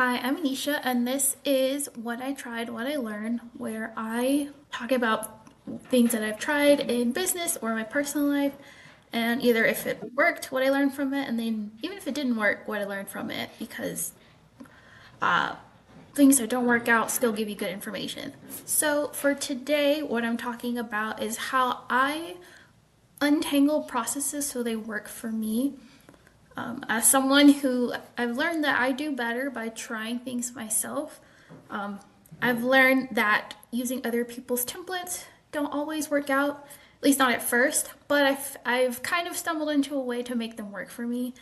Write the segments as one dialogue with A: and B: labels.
A: Hi, I'm Anisha, and this is What I Tried, What I Learned, where I talk about things that I've tried in business or my personal life, and either if it worked, what I learned from it, and then even if it didn't work, what I learned from it, because things that don't work out still give you good information. So for today, what I'm talking about is how I untangle processes so they work for me. As someone who I've learned that I do better by trying things myself. I've learned that using other people's templates don't always work out, at least not at first, but I've kind of stumbled into a way to make them work for me.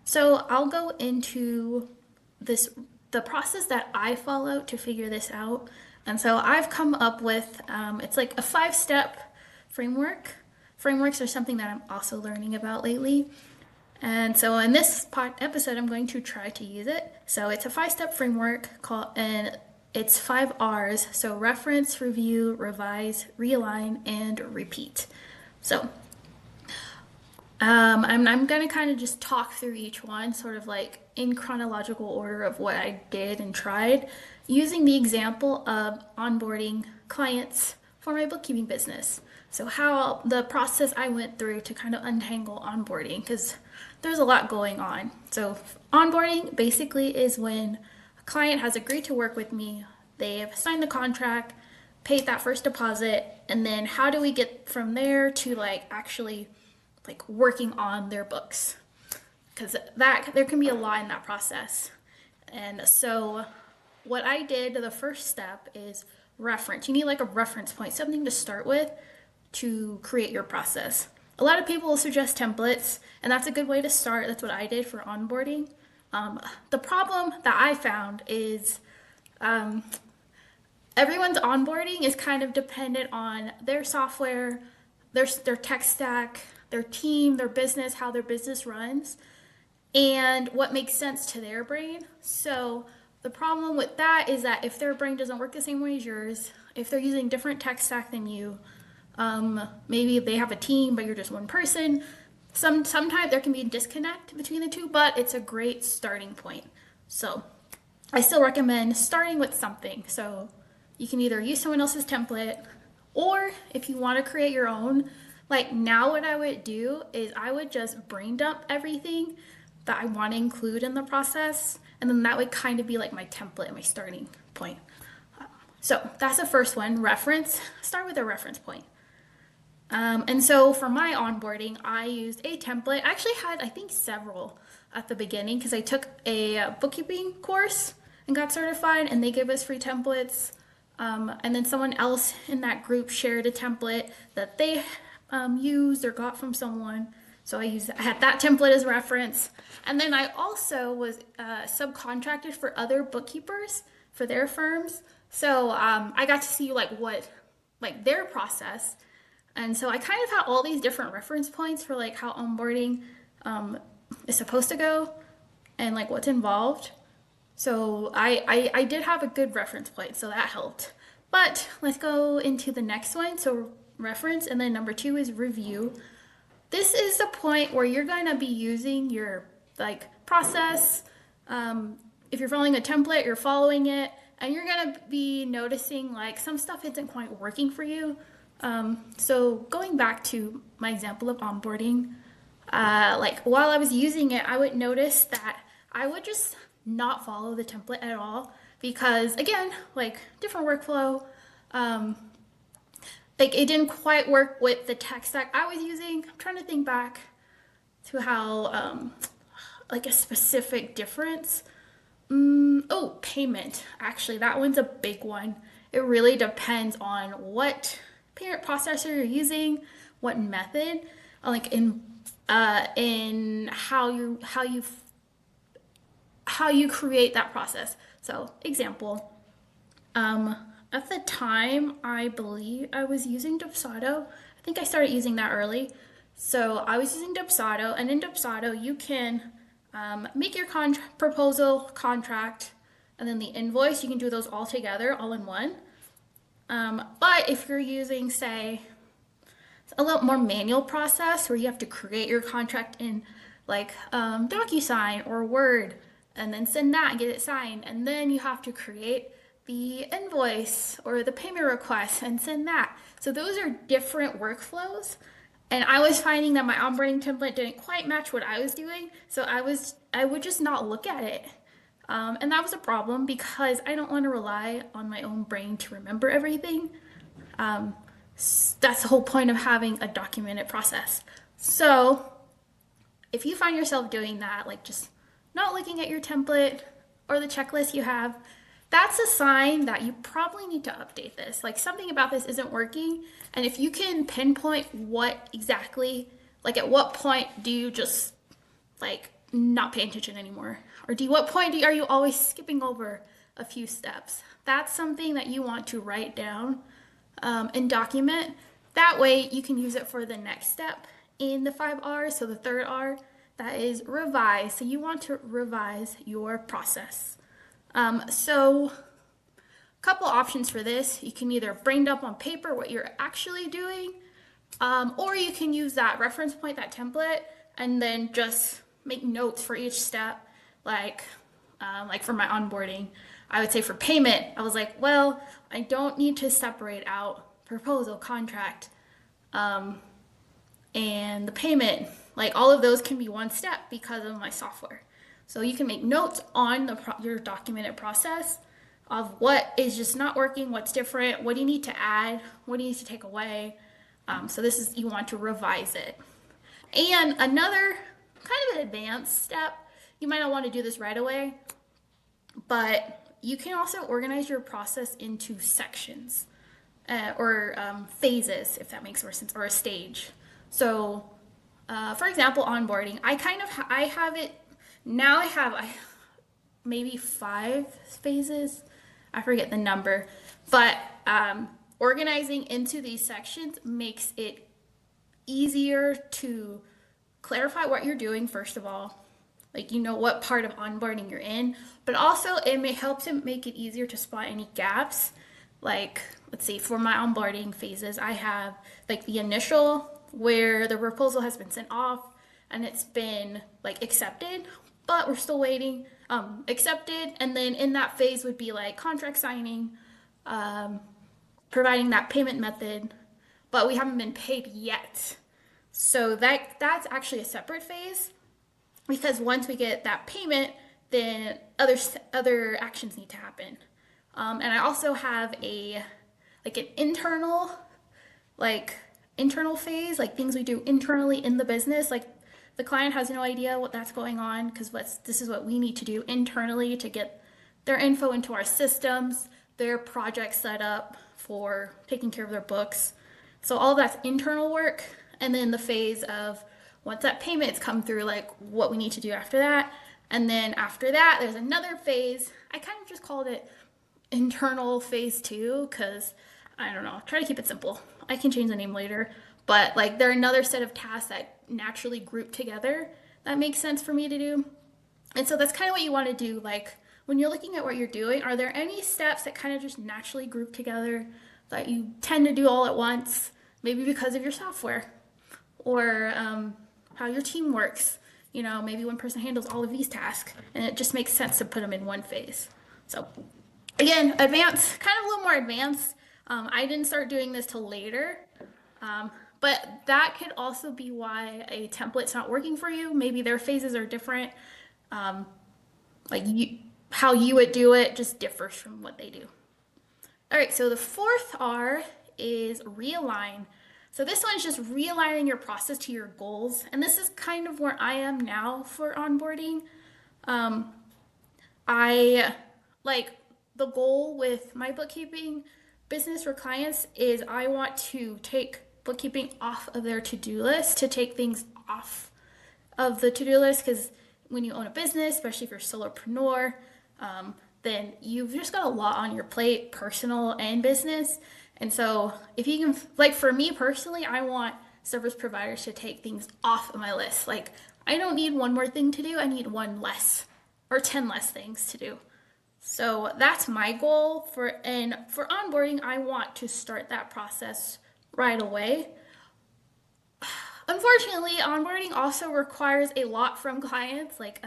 A: So I'll go into this the process that I follow to figure this out. And so I've come up with it's like a 5-step framework. Frameworks are something that I'm also learning about lately. And so in this episode, I'm going to try to use it. So it's a 5-step framework and it's 5 R's. So reference, review, revise, realign, and repeat. So I'm going to kind of just talk through each one, sort of like in chronological order of what I did and tried, using the example of onboarding clients for my bookkeeping business. So, how the process I went through to kind of untangle onboarding, because there's a lot going on. So, onboarding basically is when a client has agreed to work with me, they have signed the contract, paid that first deposit, and then how do we get from there to like actually like working on their books, because that there can be a lot in that process. And so what I did, the first step is reference. You need like a reference point, something to start with to create your process. A lot of people will suggest templates, and that's a good way to start. That's what I did for onboarding. The problem that I found is everyone's onboarding is kind of dependent on their software, their tech stack, their team, their business, how their business runs, and what makes sense to their brain. So the problem with that is that if their brain doesn't work the same way as yours, if they're using different tech stack than you, maybe they have a team but you're just one person. Sometimes there can be a disconnect between the two, but it's a great starting point. So I still recommend starting with something. So you can either use someone else's template, or if you want to create your own, like now what I would do is I would just brain dump everything that I want to include in the process, and then that would kind of be like my template, my starting point. So that's the first one, reference. Start with a reference point. And so for my onboarding, I used a template. I actually had, I think, several at the beginning because I took a bookkeeping course and got certified, and they gave us free templates. And then someone else in that group shared a template that they used or got from someone. So I had that template as reference. And then I also was subcontracted for other bookkeepers for their firms. So I got to see like their process. And so I kind of had all these different reference points for like how onboarding is supposed to go and like what's involved. So I did have a good reference point, so that helped. But let's go into the next one. So reference, and then number 2 is review. This is the point where you're going to be using your like process. If you're following a template, you're following it, and you're going to be noticing like some stuff isn't quite working for you. So going back to my example of onboarding, like while I was using it, I would notice that I would just not follow the template at all because again, like different workflow, like it didn't quite work with the tech stack I was using. I'm trying to think back to how like a specific difference. Oh, payment. Actually, that one's a big one. It really depends on what payment processor you're using, what method, like in how you create that process. So, example, at the time, I believe I was using Dubsado. I think I started using that early. So I was using Dubsado, and in Dubsado, you can make your proposal, contract, and then the invoice. You can do those all together, all in one. But if you're using, say, a little more manual process where you have to create your contract in like DocuSign or Word, and then send that and get it signed. And then you have to create the invoice or the payment request and send that. So those are different workflows. And I was finding that my onboarding template didn't quite match what I was doing. So I would just not look at it. And that was a problem because I don't want to rely on my own brain to remember everything. That's the whole point of having a documented process. So if you find yourself doing that, like just not looking at your template or the checklist you have, that's a sign that you probably need to update this. Like something about this isn't working. And if you can pinpoint what exactly, like at what point do you just like not pay attention anymore? Or what point are you always skipping over a few steps? That's something that you want to write down and document. That way you can use it for the next step in the 5 R's. So the third R, that is revise. So you want to revise your process. So a couple options for this. You can either brain dump on paper what you're actually doing, or you can use that reference point, that template, and then just make notes for each step. Like for my onboarding, I would say for payment, I was like, well, I don't need to separate out proposal, contract, and the payment. Like all of those can be one step because of my software. So you can make notes on your documented process of what is just not working, what's different, what do you need to add, what do you need to take away. So this is, you want to revise it. And another kind of an advanced step, you might not want to do this right away, but you can also organize your process into sections or phases, if that makes more sense, or a stage. So for example, onboarding, I have it, now I have maybe 5 phases. I forget the number, but organizing into these sections makes it easier to clarify what you're doing, first of all. Like, you know what part of onboarding you're in, but also it may help to make it easier to spot any gaps. Like, let's see, for my onboarding phases, I have like the initial where the proposal has been sent off and it's been like accepted, but we're still waiting, accepted. And then in that phase would be like contract signing, providing that payment method, but we haven't been paid yet. So that's actually a separate phase, because once we get that payment, then other actions need to happen. And I also have an internal phase, like things we do internally in the business. Like the client has no idea what that's going on, because this is what we need to do internally to get their info into our systems, their projects set up for taking care of their books. So all of that's internal work. And then the phase of once that payment's come through, like what we need to do after that. And then after that, there's another phase. I kind of just called it internal phase 2, because I don't know, try to keep it simple. I can change the name later, but like there are another set of tasks that naturally group together that makes sense for me to do. And so that's kind of what you want to do. Like when you're looking at what you're doing, are there any steps that kind of just naturally group together that you tend to do all at once? Maybe because of your software, or how your team works. You know, maybe one person handles all of these tasks and it just makes sense to put them in one phase. So again, advanced, kind of a little more advanced. I didn't start doing this till later, but that could also be why a template's not working for you. Maybe their phases are different. How you would do it just differs from what they do. All right, so the 4th R is realign. So this one's just realigning your process to your goals. And this is kind of where I am now for onboarding. The goal with my bookkeeping business for clients is I want to take bookkeeping off of their to-do list, to take things off of the to-do list, because when you own a business, especially if you're a solopreneur, then you've just got a lot on your plate, personal and business. And so if you can, like for me personally, I want service providers to take things off of my list. Like I don't need one more thing to do, I need one less or 10 less things to do. So that's my goal for onboarding. I want to start that process right away. Unfortunately, onboarding also requires a lot from clients. Like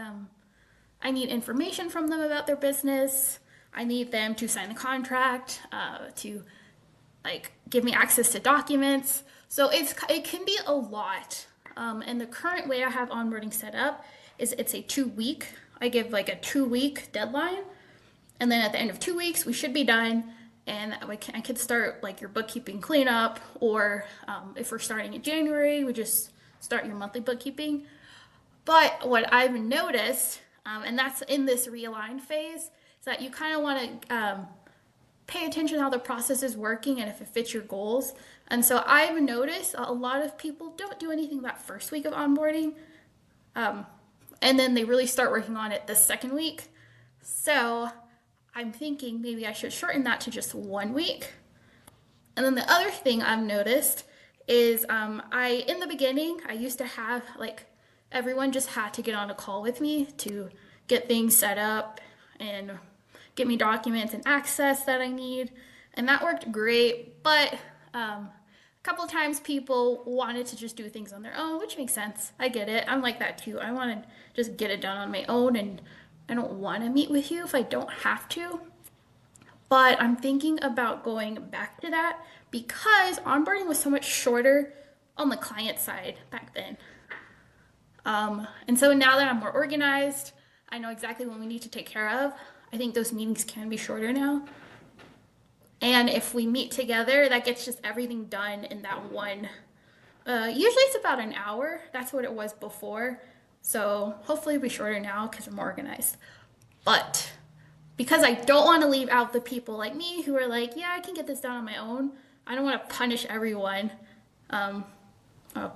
A: I need information from them about their business. I need them to sign the contract, to like give me access to documents. So it can be a lot. And the current way I have onboarding set up is it's a 2 week. I give like a 2 week deadline, and then at the end of 2 weeks we should be done. And I could start like your bookkeeping cleanup, or if we're starting in January, we just start your monthly bookkeeping. But what I've noticed, and that's in this realign phase, is that you kind of want to pay attention to how the process is working and if it fits your goals. And so I've noticed a lot of people don't do anything that first week of onboarding, and then they really start working on it the second week. So I'm thinking maybe I should shorten that to just 1 week. And then the other thing I've noticed is in the beginning, I used to have like everyone just had to get on a call with me to get things set up and get me documents and access that I need. And that worked great. But a couple of times people wanted to just do things on their own, which makes sense. I get it. I'm like that too. I want to just get it done on my own, and I don't want to meet with you if I don't have to. But I'm thinking about going back to that because onboarding was so much shorter on the client side back then. And so now that I'm more organized, I know exactly what we need to take care of. I think those meetings can be shorter now. And if we meet together, that gets just everything done in that one. Usually it's about an hour. That's what it was before. So hopefully it'll be shorter now because I'm more organized. But because I don't want to leave out the people like me who are like, yeah, I can get this done on my own. I don't want to punish everyone.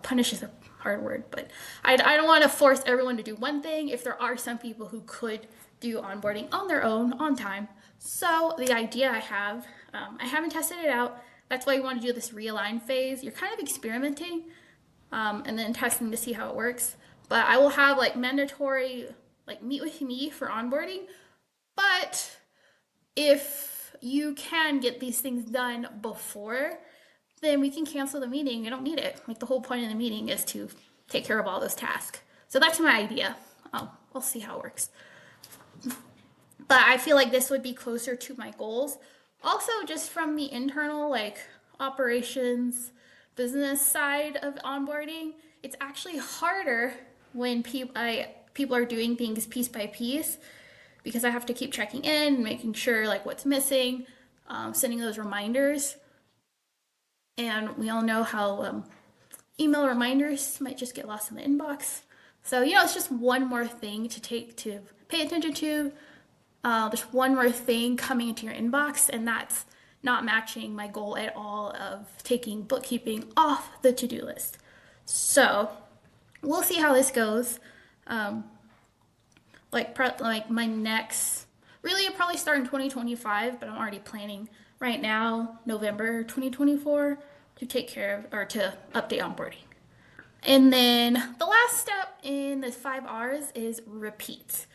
A: Punish is a hard word, but I don't want to force everyone to do one thing if there are some people who could do onboarding on their own on time. So the idea I have, I haven't tested it out. That's why you want to do this realign phase. You're kind of experimenting and then testing to see how it works. But I will have like mandatory, like meet with me for onboarding. But if you can get these things done before, then we can cancel the meeting. You don't need it. Like the whole point of the meeting is to take care of all those tasks. So that's my idea. We'll see how it works. But I feel like this would be closer to my goals. Also, just from the internal, like operations, business side of onboarding, it's actually harder when people are doing things piece by piece, because I have to keep checking in, making sure like what's missing, sending those reminders. And we all know how email reminders might just get lost in the inbox. So, it's just one more thing to pay attention to. Just one more thing coming into your inbox, and that's not matching my goal at all of taking bookkeeping off the to-do list. So we'll see how this goes. Like my next, really it'll probably start in 2025, but I'm already planning right now, November 2024, to take care of or to update onboarding. And then the last step in the 5 R's is repeat.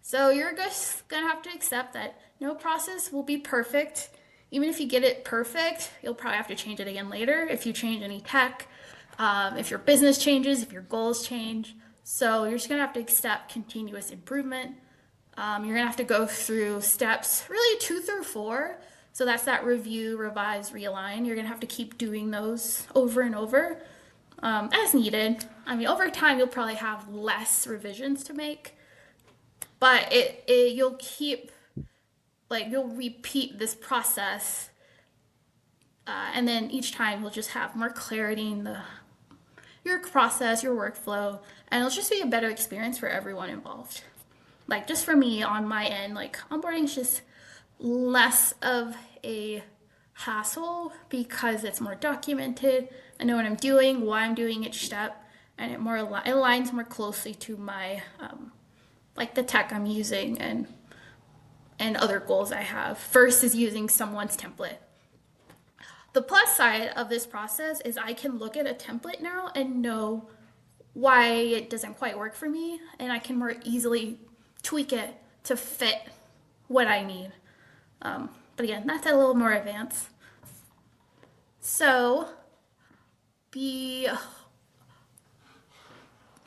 A: So you're just gonna have to accept that no process will be perfect. Even if you get it perfect, you'll probably have to change it again later if you change any tech, if your business changes, if your goals change. So you're just gonna have to accept continuous improvement. You're gonna have to go through steps, really 2 through 4. So that's that review, revise, realign. You're gonna have to keep doing those over and over as needed. I mean, over time, you'll probably have less revisions to make, but you'll repeat this process, and then each time you'll just have more clarity in your process, your workflow, and it'll just be a better experience for everyone involved. Like just for me on my end, like onboarding is just less of a hassle because it's more documented. I know what I'm doing, why I'm doing each step, and it aligns more closely to my like the tech I'm using and other goals I have versus using someone's template. The plus side of this process is I can look at a template now and know why it doesn't quite work for me, and I can more easily tweak it to fit what I need. But again, that's a little more advanced. So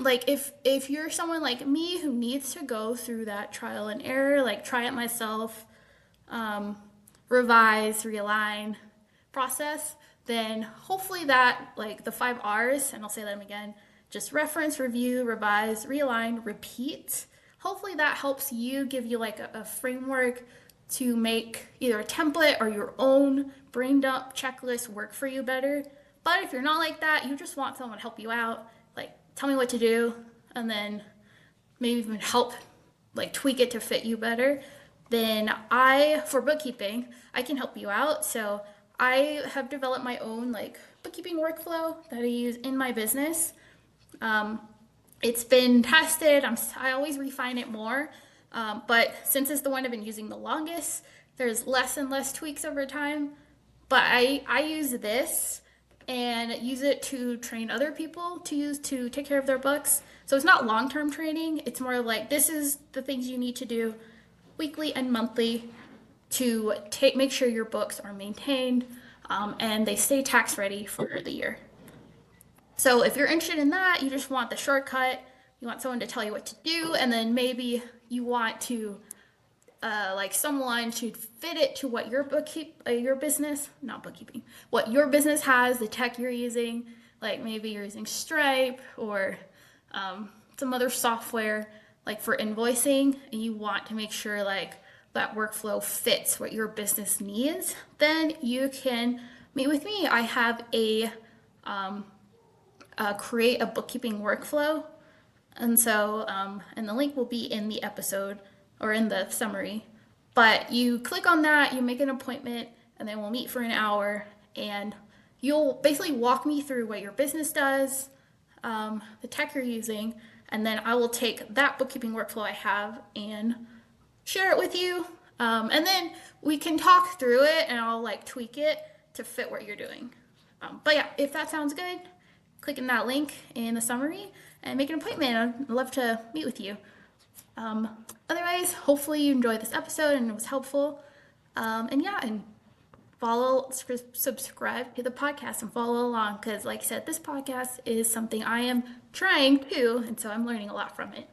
A: like if you're someone like me who needs to go through that trial and error, like try it myself, revise, realign process, then hopefully that, like the 5 R's, and I'll say them again, just reference, review, revise, realign, repeat. Hopefully that helps you, give you like a framework to make either a template or your own brain dump checklist work for you better. But if you're not like that, you just want someone to help you out, like tell me what to do, and then maybe even help like tweak it to fit you better, then for bookkeeping, I can help you out. So I have developed my own like bookkeeping workflow that I use in my business. It's been tested. I always refine it more. But since it's the one I've been using the longest, there's less and less tweaks over time. But I use this and use it to train other people to use to take care of their books. So it's not long-term training. It's more like this is the things you need to do weekly and monthly to make sure your books are maintained, and they stay tax ready for the year. So if you're interested in that, you just want the shortcut, you want someone to tell you what to do, and then maybe you want to like someone to fit it to what your business, not bookkeeping, what your business has, the tech you're using. Like maybe you're using Stripe or some other software like for invoicing, and you want to make sure like that workflow fits what your business needs, then you can meet with me. I have a create a bookkeeping workflow, and so and the link will be in the episode or in the summary. But you click on that, you make an appointment, and then we'll meet for an hour, and you'll basically walk me through what your business does, the tech you're using, and then I will take that bookkeeping workflow I have and share it with you. And then we can talk through it, and I'll like tweak it to fit what you're doing. But yeah, if that sounds good, click in that link in the summary and make an appointment. I'd love to meet with you. Otherwise, hopefully you enjoyed this episode and it was helpful. And subscribe to the podcast and follow along, because like I said, this podcast is something I am trying to, and so I'm learning a lot from it.